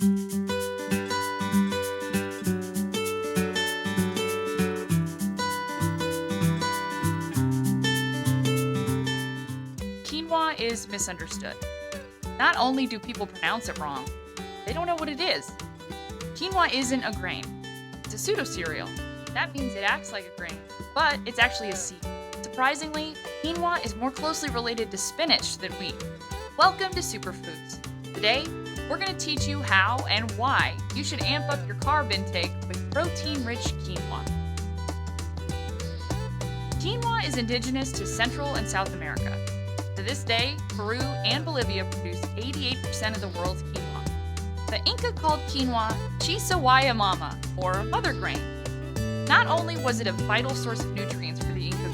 Quinoa is misunderstood. Not only do people pronounce it wrong, they don't know what it is. Quinoa isn't a grain. It's a pseudo-cereal. That means it acts like a grain, but it's actually a seed. Surprisingly, quinoa is more closely related to spinach than wheat. Welcome to Superfoods. Today, we're going to teach you how and why you should amp up your carb intake with protein-rich quinoa. Quinoa is indigenous to Central and South America. To this day, Peru and Bolivia produce 88% of the world's quinoa. The Inca called quinoa chisaya mama, or mother grain. Not only was it a vital source of nutrients for the Inca,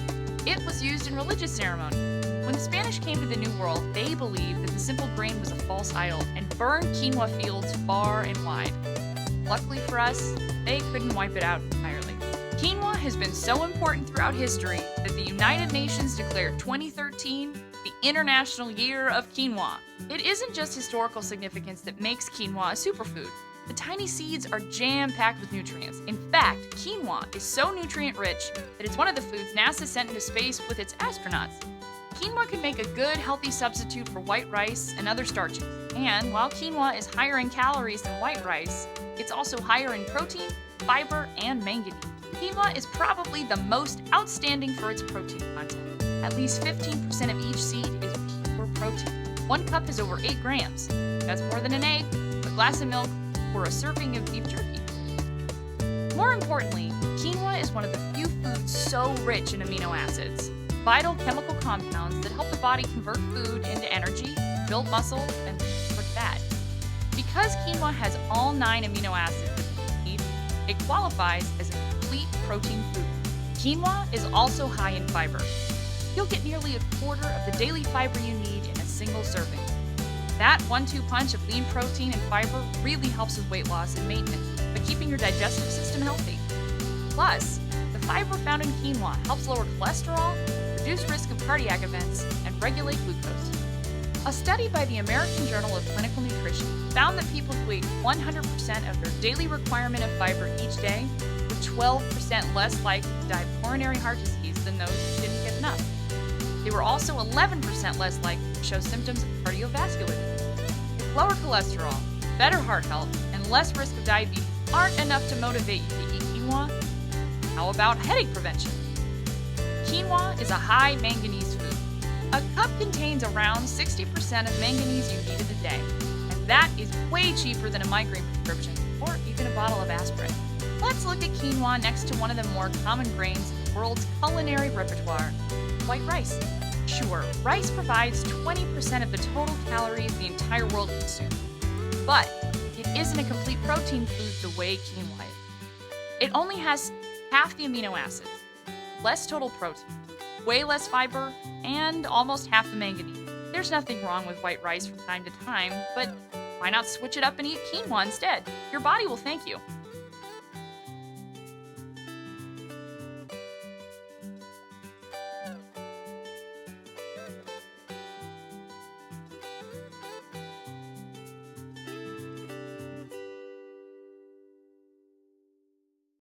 it was used in religious ceremony. When the Spanish came to the New World, they believed that the simple grain was a false idol and burned quinoa fields far and wide. Luckily for us, they couldn't wipe it out entirely. Quinoa has been so important throughout history that the United Nations declared 2013 the International Year of Quinoa. It isn't just historical significance that makes quinoa a superfood. The tiny seeds are jam-packed with nutrients. In fact, quinoa is so nutrient-rich that it's one of the foods NASA sent into space with its astronauts. Quinoa can make a good, healthy substitute for white rice and other starches. And while quinoa is higher in calories than white rice, it's also higher in protein, fiber, and manganese. Quinoa is probably the most outstanding for its protein content. At least 15% of each seed is pure protein. 1 cup is over 8 grams. That's more than an egg, a glass of milk, or a serving of beef jerky. More importantly, quinoa is one of the few foods so rich in amino acids, vital chemical compounds that help the body convert food into energy, build muscle, and put fat. Because quinoa has all 9 amino acids that we need, it qualifies as a complete protein food. Quinoa is also high in fiber. You'll get nearly a quarter of the daily fiber you need in a single serving. That 1-2 punch of lean protein and fiber really helps with weight loss and maintenance, but keeping your digestive system healthy. Plus, the fiber found in quinoa helps lower cholesterol, reduce risk of cardiac events, and regulate glucose. A study by the American Journal of Clinical Nutrition found that people who ate 100% of their daily requirement of fiber each day were 12% less likely to die of coronary heart disease than those who didn't get enough. They were also 11% less likely to show symptoms of cardiovascular disease. If lower cholesterol, better heart health, and less risk of diabetes aren't enough to motivate you to eat quinoa, how about headache prevention? Quinoa is a high manganese food. A cup contains around 60% of manganese you need in a day, and that is way cheaper than a migraine prescription or even a bottle of aspirin. Let's look at quinoa next to one of the more common grains in the world's culinary repertoire, white rice. Sure, rice provides 20% of the total calories the entire world consumes, but it isn't a complete protein food the way quinoa is. It only has half the amino acids, less total protein, way less fiber, and almost half the manganese. There's nothing wrong with white rice from time to time, but why not switch it up and eat quinoa instead? Your body will thank you.